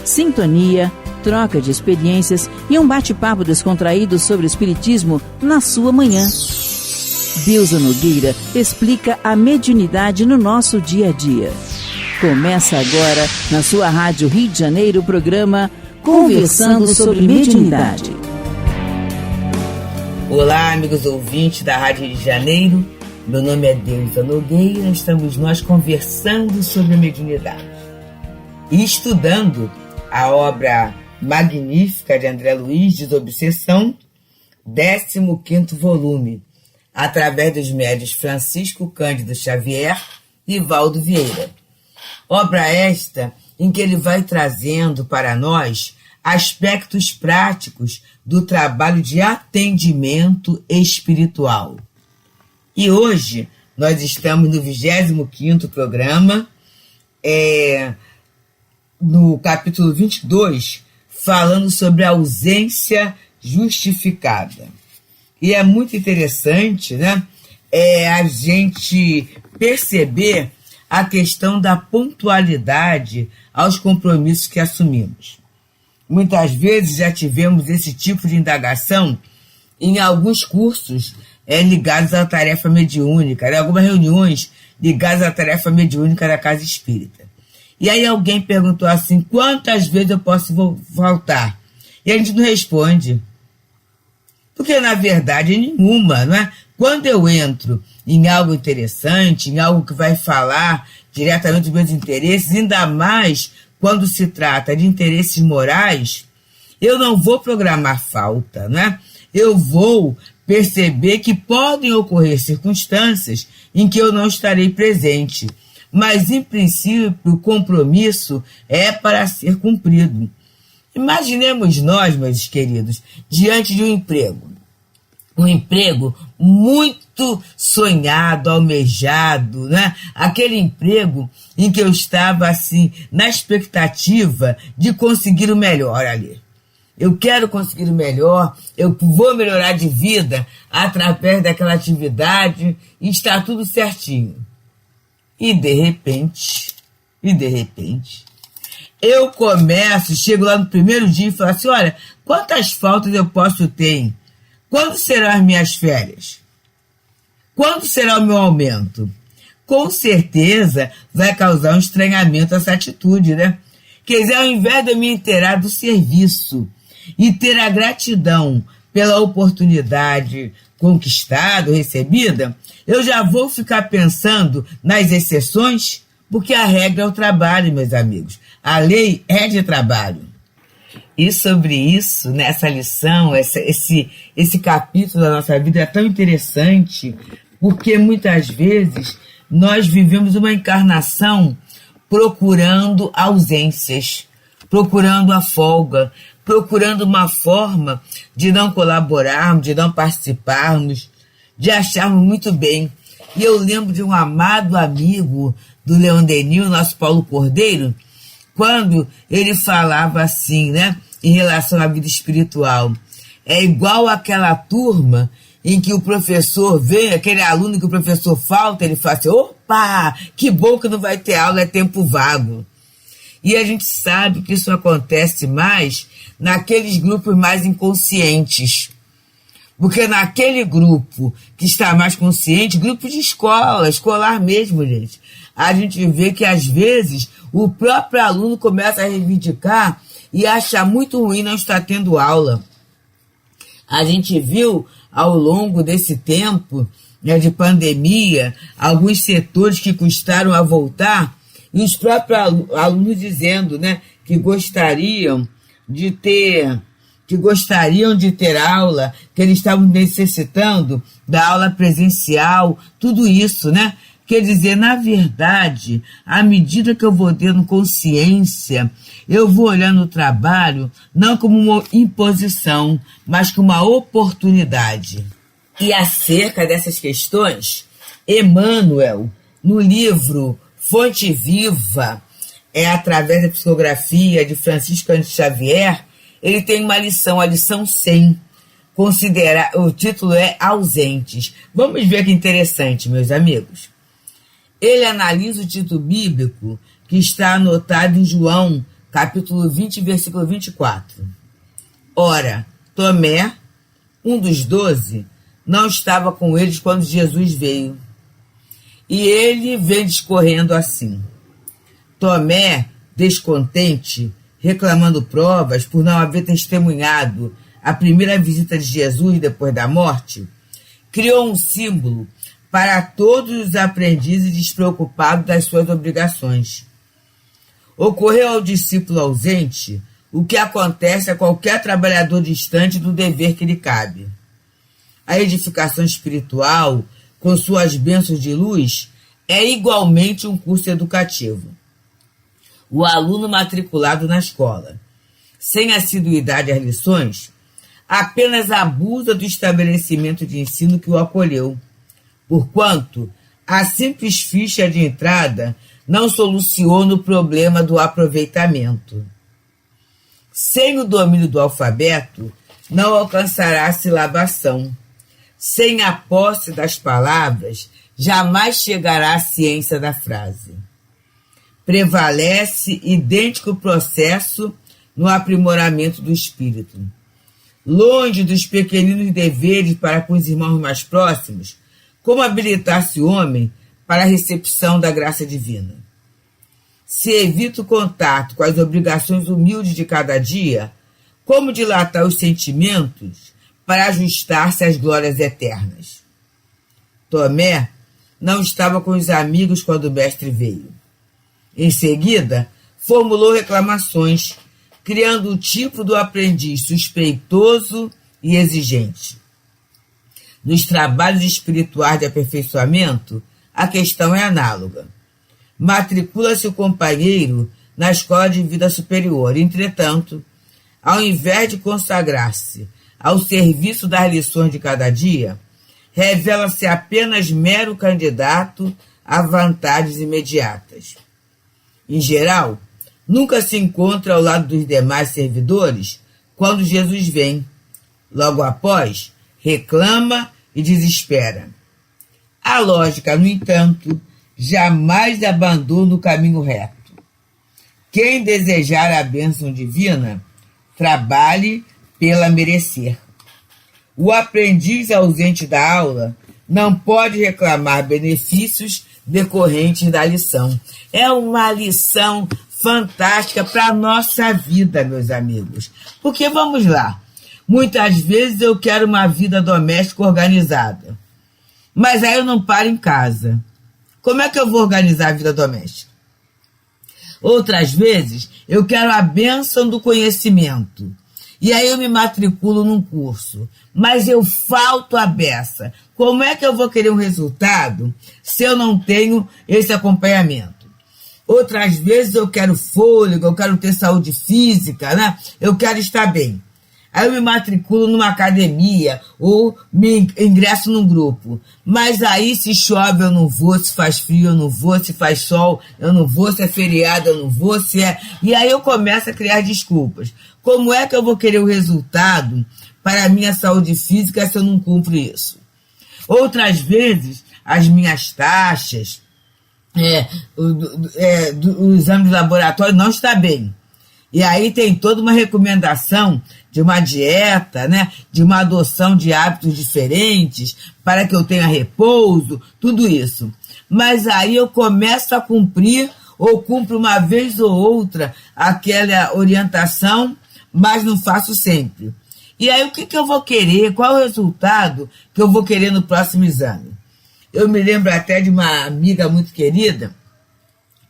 sintonia, troca de experiências e um bate-papo descontraído sobre o espiritismo na sua manhã. Bilza Nogueira explica a mediunidade no nosso dia a dia. Começa agora, na sua Rádio Rio de Janeiro, o programa Conversando sobre Mediunidade. Olá, amigos ouvintes da Rádio Rio de Janeiro. Meu nome é Bilza Nogueira. Estamos nós conversando sobre a mediunidade e estudando a obra magnífica de André Luiz, Desobsessão, 15º volume, através dos médiuns Francisco Cândido Xavier e Valdo Vieira. Obra esta em que ele vai trazendo para nós aspectos práticos do trabalho de atendimento espiritual. E hoje nós estamos no 25º programa, no capítulo 22, falando sobre a ausência justificada. E é muito interessante, né, a gente perceber a questão da pontualidade aos compromissos que assumimos. Muitas vezes já tivemos esse tipo de indagação em alguns cursos ligados à tarefa mediúnica, né? Algumas reuniões ligadas à tarefa mediúnica da Casa Espírita. E aí alguém perguntou assim, quantas vezes eu posso faltar? E a gente não responde. Porque, na verdade, nenhuma, não é? Quando eu entro em algo interessante, em algo que vai falar diretamente dos meus interesses, ainda mais quando se trata de interesses morais, eu não vou programar falta, né? Eu vou perceber que podem ocorrer circunstâncias em que eu não estarei presente. Mas, em princípio, o compromisso é para ser cumprido. Imaginemos nós, meus queridos, diante de um emprego. Um emprego muito sonhado, almejado, né? Aquele emprego em que eu estava, assim, na expectativa de conseguir o melhor ali. Eu quero conseguir o melhor, eu vou melhorar de vida através daquela atividade e está tudo certinho. E de repente, eu chego lá no primeiro dia e falo assim, olha, quantas faltas eu posso ter? Quando serão as minhas férias? Quando será o meu aumento? Com certeza vai causar um estranhamento essa atitude, né? Quer dizer, ao invés de eu me inteirar do serviço e ter a gratidão pela oportunidade conquistada, recebida, eu já vou ficar pensando nas exceções, porque a regra é o trabalho, meus amigos. A lei é de trabalho. E sobre isso, nessa lição, esse capítulo da nossa vida é tão interessante, porque muitas vezes nós vivemos uma encarnação procurando ausências, procurando a folga, procurando uma forma de não colaborarmos, de não participarmos, de acharmos muito bem. E eu lembro de um amado amigo do Leão Denis, nosso Paulo Cordeiro, quando ele falava assim, né, em relação à vida espiritual. É igual aquela turma em que o professor vem, aquele aluno que o professor falta, ele fala assim, opa, que bom que não vai ter aula, é tempo vago. E a gente sabe que isso acontece mais naqueles grupos mais inconscientes. Porque naquele grupo que está mais consciente, grupo de escolar mesmo, gente, a gente vê que às vezes o próprio aluno começa a reivindicar e acha muito ruim não estar tendo aula. A gente viu ao longo desse tempo, né, de pandemia, alguns setores que custaram a voltar, e os próprios alunos dizendo, né, que gostariam de ter aula, que eles estavam necessitando da aula presencial, tudo isso, né? Quer dizer, na verdade, à medida que eu vou tendo consciência, eu vou olhando o trabalho não como uma imposição, mas como uma oportunidade. E acerca dessas questões, Emmanuel, no livro Fonte Viva, através da psicografia de Francisco Cândido Xavier, ele tem uma lição, a lição 100. O título é Ausentes. Vamos ver que interessante, meus amigos. Ele analisa o título bíblico que está anotado em João capítulo 20, versículo 24. Ora, Tomé, um dos 12, não estava com eles quando Jesus veio. E ele vem discorrendo assim. Tomé, descontente, reclamando provas por não haver testemunhado a primeira visita de Jesus depois da morte, criou um símbolo para todos os aprendizes despreocupados das suas obrigações. Ocorreu ao discípulo ausente o que acontece a qualquer trabalhador distante do dever que lhe cabe. A edificação espiritual, com suas bênçãos de luz, é igualmente um curso educativo. O aluno matriculado na escola, sem assiduidade às lições, apenas abusa do estabelecimento de ensino que o acolheu, porquanto a simples ficha de entrada não soluciona o problema do aproveitamento. Sem o domínio do alfabeto, não alcançará a silabação. Sem a posse das palavras, jamais chegará à ciência da frase. Prevalece idêntico processo no aprimoramento do espírito. Longe dos pequeninos deveres para com os irmãos mais próximos, como habilitar-se o homem para a recepção da graça divina? Se evita o contato com as obrigações humildes de cada dia, como dilatar os sentimentos para ajustar-se às glórias eternas? Tomé não estava com os amigos quando o mestre veio. Em seguida, formulou reclamações, criando o tipo do aprendiz suspeitoso e exigente. Nos trabalhos espirituais de aperfeiçoamento, a questão é análoga. Matricula-se o companheiro na escola de vida superior. Entretanto, ao invés de consagrar-se ao serviço das lições de cada dia, revela-se apenas mero candidato a vantagens imediatas. Em geral, nunca se encontra ao lado dos demais servidores quando Jesus vem. Logo após, reclama e desespera. A lógica, no entanto, jamais abandona o caminho reto. Quem desejar a bênção divina, trabalhe pela merecer. O aprendiz ausente da aula não pode reclamar benefícios decorrentes da lição. É uma lição fantástica para a nossa vida, meus amigos. Porque, vamos lá, muitas vezes eu quero uma vida doméstica organizada, mas aí eu não paro em casa. Como é que eu vou organizar a vida doméstica? Outras vezes, eu quero a bênção do conhecimento. E aí eu me matriculo num curso, mas eu falto a beça. Como é que eu vou querer um resultado se eu não tenho esse acompanhamento? Outras vezes eu quero fôlego, eu quero ter saúde física, né? Eu quero estar bem. Aí eu me matriculo numa academia ou me ingresso num grupo. Mas aí se chove eu não vou, se faz frio eu não vou, se faz sol eu não vou, se é feriado eu não vou, se é... E aí eu começo a criar desculpas. Como é que eu vou querer o resultado para a minha saúde física se eu não cumpro isso? Outras vezes, as minhas taxas, o exame de laboratório não está bem. E aí tem toda uma recomendação de uma dieta, né, de uma adoção de hábitos diferentes para que eu tenha repouso, tudo isso. Mas aí eu começo a cumprir, ou cumpro uma vez ou outra aquela orientação, mas não faço sempre. E aí o que eu vou querer? Qual é o resultado que eu vou querer no próximo exame? Eu me lembro até de uma amiga muito querida,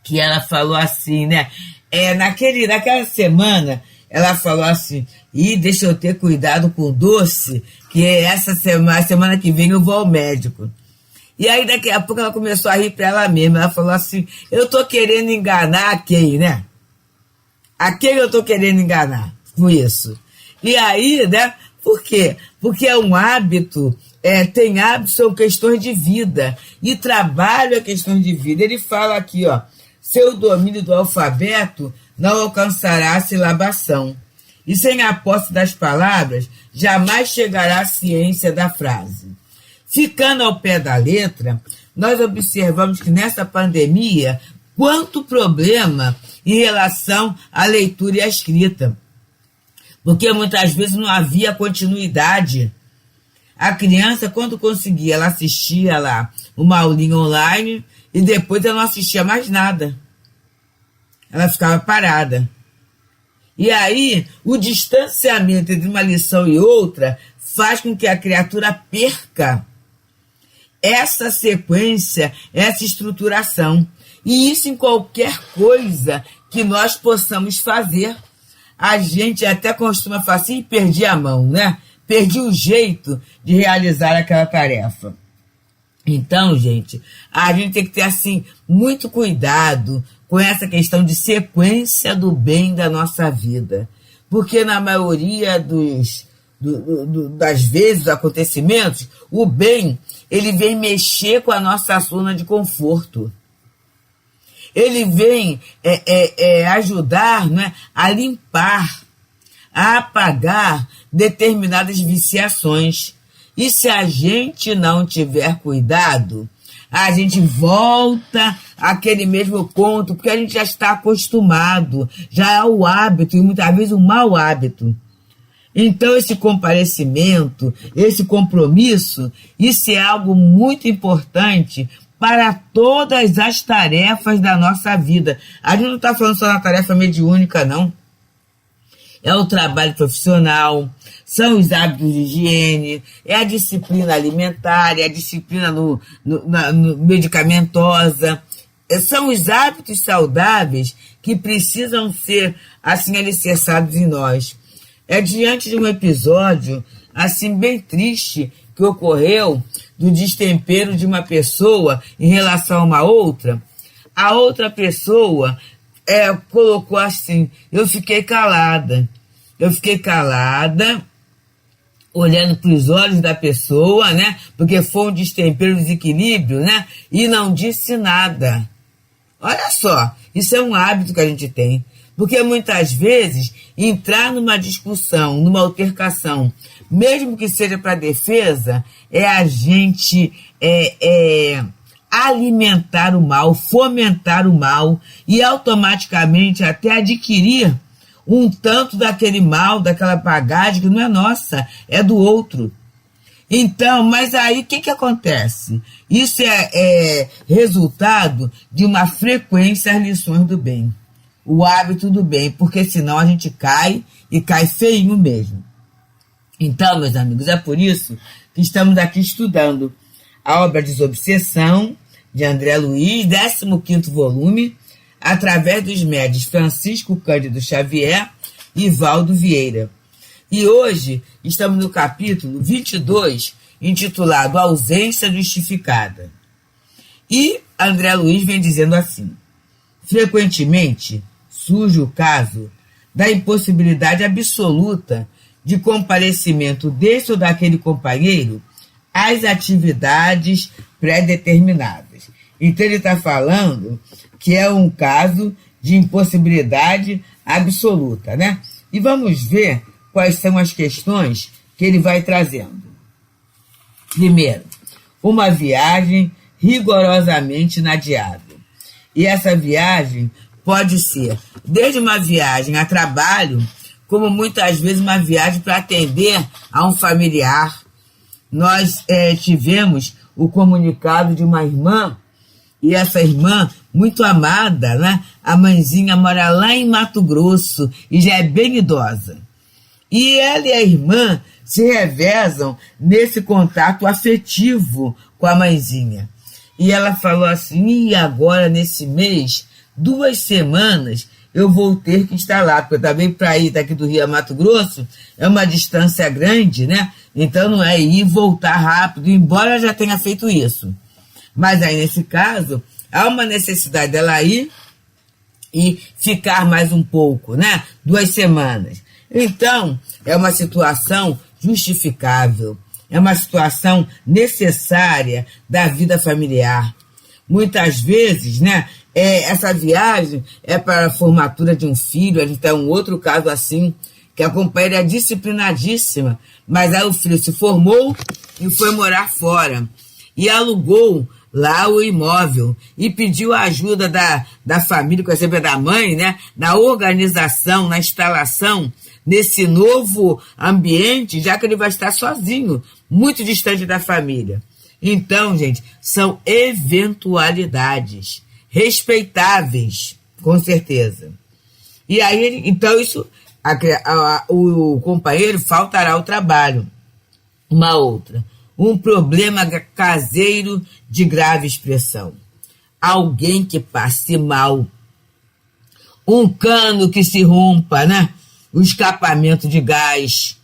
que ela falou assim, né? Naquela semana, ela falou assim, deixa eu ter cuidado com o doce, que essa semana que vem eu vou ao médico. E aí daqui a pouco ela começou a rir para ela mesma. Ela falou assim, eu tô querendo enganar a quem, né? A quem eu tô querendo enganar com isso? E aí, né? Por quê? Porque é um hábito, tem hábitos, são questões de vida. E trabalho é questão de vida. Ele fala aqui, ó, seu domínio do alfabeto não alcançará a silabação. E sem a posse das palavras, jamais chegará à ciência da frase. Ficando ao pé da letra, nós observamos que nessa pandemia, quanto problema em relação à leitura e à escrita. Porque muitas vezes não havia continuidade. A criança, quando conseguia, ela assistia lá uma aulinha online e depois ela não assistia mais nada. Ela ficava parada. E aí, o distanciamento entre uma lição e outra faz com que a criatura perca essa sequência, essa estruturação. E isso em qualquer coisa que nós possamos fazer. A gente até costuma falar assim, perdi a mão, né? Perdi o jeito de realizar aquela tarefa. Então, gente, a gente tem que ter, assim, muito cuidado com essa questão de sequência do bem da nossa vida. Porque na maioria das vezes, dos acontecimentos, o bem, ele vem mexer com a nossa zona de conforto. Ele vem ajudar, né, a limpar, a apagar determinadas viciações. E se a gente não tiver cuidado, a gente volta àquele mesmo ponto, porque a gente já está acostumado, já é o hábito, e muitas vezes um mau hábito. Então, esse comparecimento, esse compromisso, isso é algo muito importante para todas as tarefas da nossa vida. A gente não está falando só na tarefa mediúnica, não. É o trabalho profissional, são os hábitos de higiene, é a disciplina alimentar, é a disciplina medicamentosa. São os hábitos saudáveis que precisam ser, assim, alicerçados em nós. É diante de um episódio, assim, bem triste, que ocorreu do destempero de uma pessoa em relação a uma outra. A outra pessoa colocou assim, eu fiquei calada, olhando para os olhos da pessoa, né? Porque foi um destempero, um desequilíbrio, né? E não disse nada. Olha só, isso é um hábito que a gente tem. Porque muitas vezes, entrar numa discussão, numa altercação, mesmo que seja para defesa, é a gente alimentar o mal, fomentar o mal e automaticamente até adquirir um tanto daquele mal, daquela bagagem que não é nossa, é do outro. Então, mas aí o que acontece? Isso é resultado de uma frequência às lições do bem. O hábito do bem, porque senão a gente cai e cai feinho mesmo. Então, meus amigos, é por isso que estamos aqui estudando a obra Desobsessão, de André Luiz, 15º volume, através dos médiuns Francisco Cândido Xavier e Valdo Vieira. E hoje estamos no capítulo 22, intitulado Ausência Justificada. E André Luiz vem dizendo assim: frequentemente surge o caso da impossibilidade absoluta de comparecimento desse ou daquele companheiro às atividades pré-determinadas. Então ele está falando que é um caso de impossibilidade absoluta, né? E vamos ver quais são as questões que ele vai trazendo. Primeiro, uma viagem rigorosamente inadiável. E essa viagem pode ser desde uma viagem a trabalho, como muitas vezes uma viagem para atender a um familiar. Nós tivemos o comunicado de uma irmã, e essa irmã, muito amada, né? A mãezinha mora lá em Mato Grosso e já é bem idosa. E ela e a irmã se revezam nesse contato afetivo com a mãezinha. E ela falou assim, e agora nesse mês, 2 semanas, eu vou ter que estar lá, porque também para ir daqui do Rio a Mato Grosso é uma distância grande, né? Então não é ir e voltar rápido, embora ela já tenha feito isso. Mas aí, nesse caso, há uma necessidade dela ir e ficar mais um pouco, né? 2 semanas. Então, é uma situação justificável, é uma situação necessária da vida familiar. Muitas vezes, né, essa viagem é para a formatura de um filho. A gente tem um outro caso assim, que a companheira é disciplinadíssima, mas aí o filho se formou e foi morar fora. E alugou lá o imóvel e pediu a ajuda da família, com a exemplo da mãe, né, na organização, na instalação, nesse novo ambiente, já que ele vai estar sozinho, muito distante da família. Então, gente, são eventualidades respeitáveis, com certeza. E aí, então, isso, o companheiro faltará ao trabalho. Uma outra, um problema caseiro de grave expressão. Alguém que passe mal. Um cano que se rompa, né? O escapamento de gás.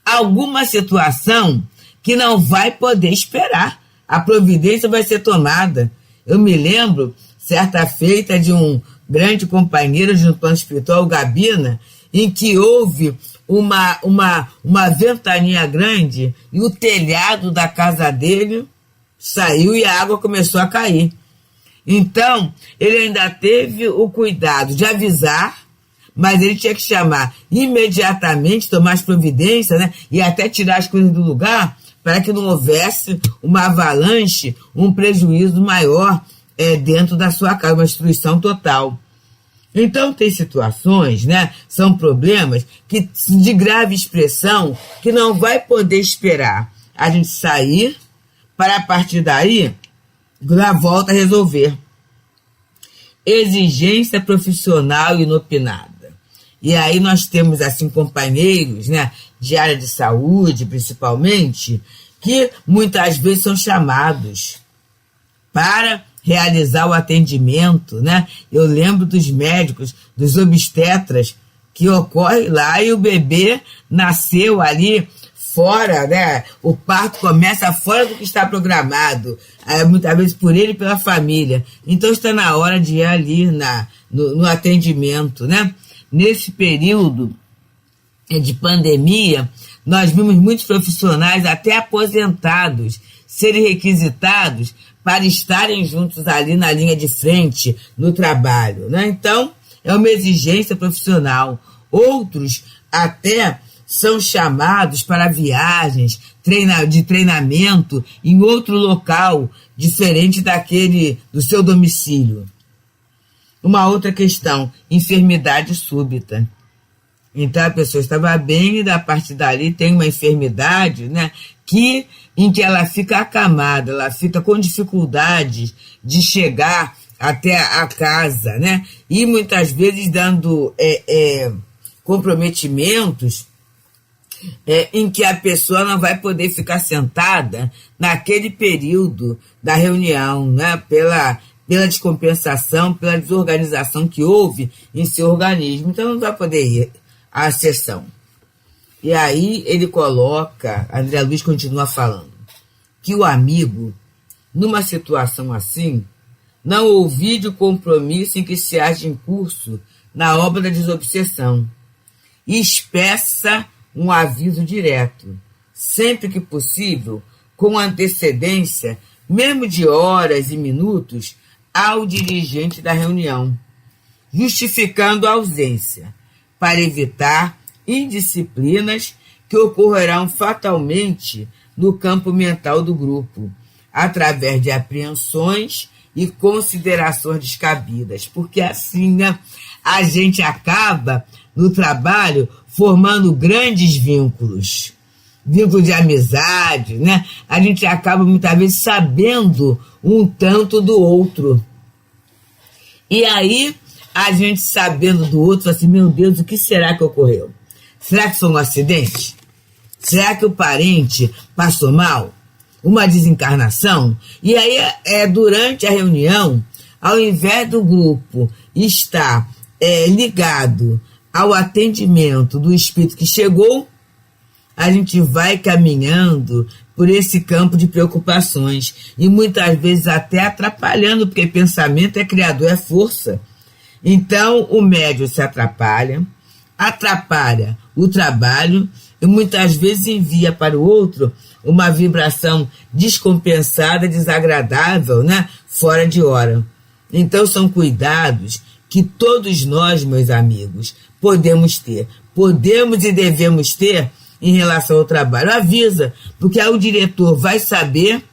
Alguma situação que não vai poder esperar. A providência vai ser tomada. Eu me lembro, certa feita, de um grande companheiro de um plano espiritual, o Gabina, em que houve uma ventania grande e o telhado da casa dele saiu e a água começou a cair. Então, ele ainda teve o cuidado de avisar, mas ele tinha que chamar imediatamente, tomar as providências, né, e até tirar as coisas do lugar para que não houvesse uma avalanche, um prejuízo maior dentro da sua casa, uma destruição total. Então, tem situações, né, são problemas que, de grave expressão, que não vai poder esperar a gente sair para, a partir daí, dar volta a resolver. Exigência profissional inopinada. E aí nós temos, assim, companheiros, né, de área de saúde, principalmente, que muitas vezes são chamados para realizar o atendimento, né? Eu lembro dos médicos, dos obstetras, que ocorre lá e o bebê nasceu ali fora, né? O parto começa fora do que está programado, muitas vezes por ele e pela família. Então está na hora de ir ali no atendimento, né? Nesse período de pandemia, nós vimos muitos profissionais, até aposentados, serem requisitados para estarem juntos ali na linha de frente, no trabalho, né? Então, é uma exigência profissional. Outros até são chamados para viagens de treinamento em outro local, diferente daquele do seu domicílio. Uma outra questão, enfermidade súbita. Então, a pessoa estava bem e, da partir dali, tem uma enfermidade, né, em que ela fica acamada, ela fica com dificuldade de chegar até a casa, né, e muitas vezes dando comprometimentos em que a pessoa não vai poder ficar sentada naquele período da reunião, né, pela descompensação, pela desorganização que houve em seu organismo. Então, não vai poder ir à sessão. E aí ele coloca, André Luiz continua falando, que o amigo, numa situação assim, não ouvide o compromisso em que se haja em curso na obra da desobsessão e expressa um aviso direto, sempre que possível, com antecedência, mesmo de horas e minutos, ao dirigente da reunião, justificando a ausência, para evitar indisciplinas que ocorrerão fatalmente no campo mental do grupo, através de apreensões e considerações descabidas. Porque assim, né, a gente acaba, no trabalho, formando grandes vínculos de amizade, né? A gente acaba, muitas vezes, sabendo um tanto do outro. E aí, a gente sabendo do outro, assim, meu Deus, o que será que ocorreu? Será que foi um acidente? Será que o parente passou mal? Uma desencarnação? E aí, durante a reunião, ao invés do grupo estar ligado ao atendimento do espírito que chegou, a gente vai caminhando por esse campo de preocupações e muitas vezes até atrapalhando, porque pensamento é criador, é força. Então, o médium se atrapalha o trabalho e muitas vezes envia para o outro uma vibração descompensada, desagradável, né? Fora de hora. Então, são cuidados que todos nós, meus amigos, podemos ter. Podemos e devemos ter em relação ao trabalho. Avisa, porque aí o diretor vai saber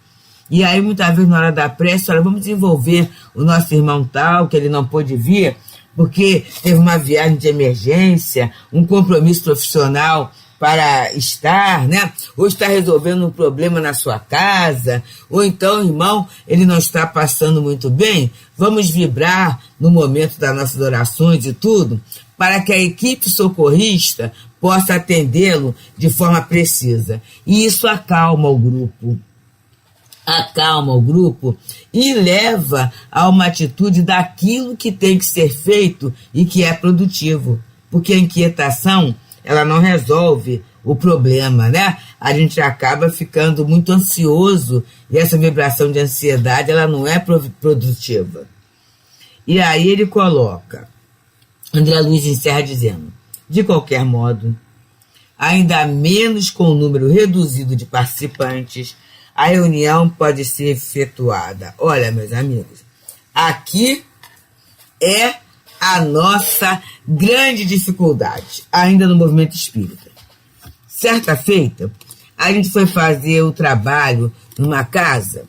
E aí, muitas vezes, na hora da prece, olha, vamos desenvolver o nosso irmão tal, que ele não pôde vir, porque teve uma viagem de emergência, um compromisso profissional para estar, né? Ou está resolvendo um problema na sua casa, ou então, irmão, ele não está passando muito bem. Vamos vibrar no momento das nossas orações e tudo, para que a equipe socorrista possa atendê-lo de forma precisa. E isso acalma o grupo. Acalma o grupo e leva a uma atitude daquilo que tem que ser feito e que é produtivo. Porque a inquietação, ela não resolve o problema, né? A gente acaba ficando muito ansioso e essa vibração de ansiedade, ela não é produtiva. E aí ele coloca, André Luiz encerra dizendo, de qualquer modo, ainda menos com o número reduzido de participantes, a reunião pode ser efetuada. Olha, meus amigos, aqui é a nossa grande dificuldade, ainda no movimento espírita. Certa feita, a gente foi fazer o trabalho numa casa,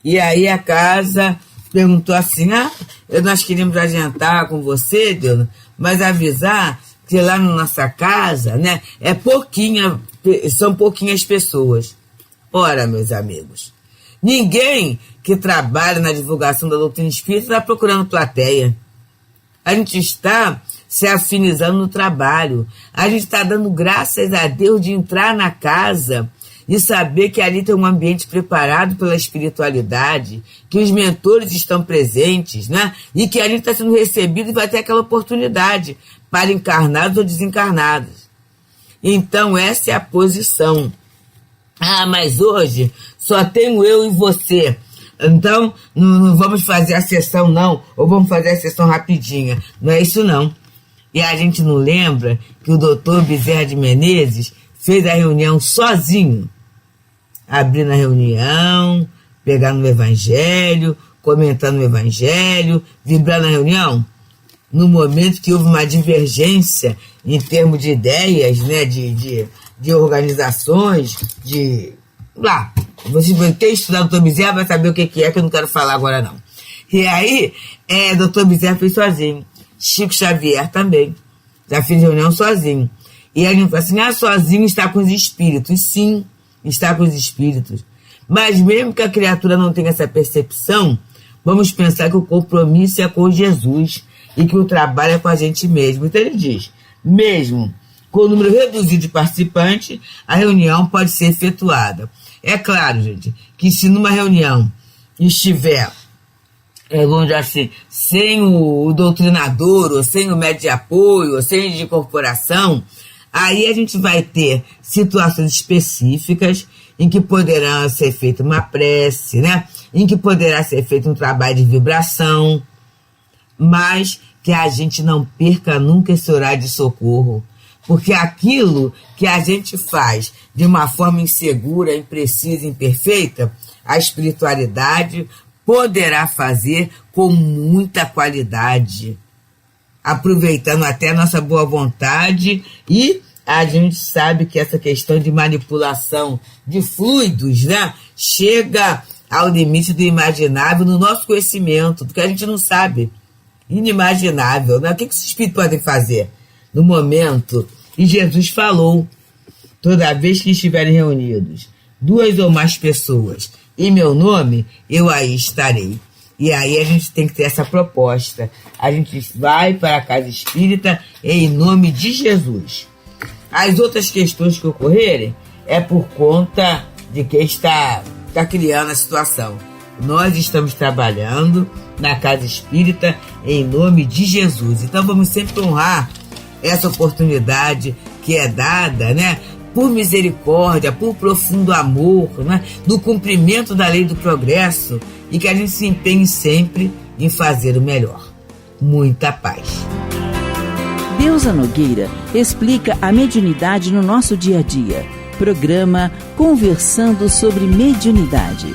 e aí a casa perguntou assim, nós queríamos adiantar com você, Deus, mas avisar que lá na nossa casa, né, são pouquinhas pessoas. Ora, meus amigos, ninguém que trabalha na divulgação da doutrina espírita está procurando plateia. A gente está se afinizando no trabalho. A gente está dando graças a Deus de entrar na casa e saber que ali tem um ambiente preparado pela espiritualidade, que os mentores estão presentes, né? E que a gente está sendo recebido e vai ter aquela oportunidade para encarnados ou desencarnados. Então, essa é a posição. Mas hoje só tenho eu e você. Então, não vamos fazer a sessão, não. Ou vamos fazer a sessão rapidinha. Não é isso, não. E a gente não lembra que o doutor Bezerra de Menezes fez a reunião sozinho. Abrindo a reunião, pegando o evangelho, comentando o evangelho, vibrando a reunião. No momento que houve uma divergência em termos de ideias, né, de organizações, quem estudar o doutor Bezerra vai saber o que é, que eu não quero falar agora não. E aí, doutor Bezerra fez sozinho. Chico Xavier também. Já fez reunião sozinho. E a gente fala assim, sozinho está com os espíritos. Sim, está com os espíritos. Mas mesmo que a criatura não tenha essa percepção, vamos pensar que o compromisso é com Jesus e que o trabalho é com a gente mesmo. Então ele diz, mesmo com o número reduzido de participantes, a reunião pode ser efetuada. É claro, gente, que se numa reunião estiver, vamos dizer assim, sem o doutrinador, ou sem o médico de apoio, ou sem o de incorporação, aí a gente vai ter situações específicas em que poderá ser feita uma prece, né? Em que poderá ser feito um trabalho de vibração, mas que a gente não perca nunca esse horário de socorro. Porque aquilo que a gente faz de uma forma insegura, imprecisa, imperfeita, a espiritualidade poderá fazer com muita qualidade, aproveitando até a nossa boa vontade, e a gente sabe que essa questão de manipulação de fluidos, né, chega ao limite do imaginável no nosso conhecimento, porque a gente não sabe. Inimaginável, né? O que esses espíritos podem fazer no momento? E Jesus falou, toda vez que estiverem reunidos 2 ou mais pessoas em meu nome, eu aí estarei. E aí a gente tem que ter essa proposta. A gente vai para a casa espírita em nome de Jesus. As outras questões que ocorrerem é por conta de quem está criando a situação. Nós estamos trabalhando na casa espírita em nome de Jesus. Então vamos sempre honrar essa oportunidade que é dada, né, por misericórdia, por profundo amor, né, no cumprimento da lei do progresso, e que a gente se empenhe sempre em fazer o melhor. Muita paz. Deusa Nogueira explica a mediunidade no nosso dia a dia. Programa Conversando sobre Mediunidade.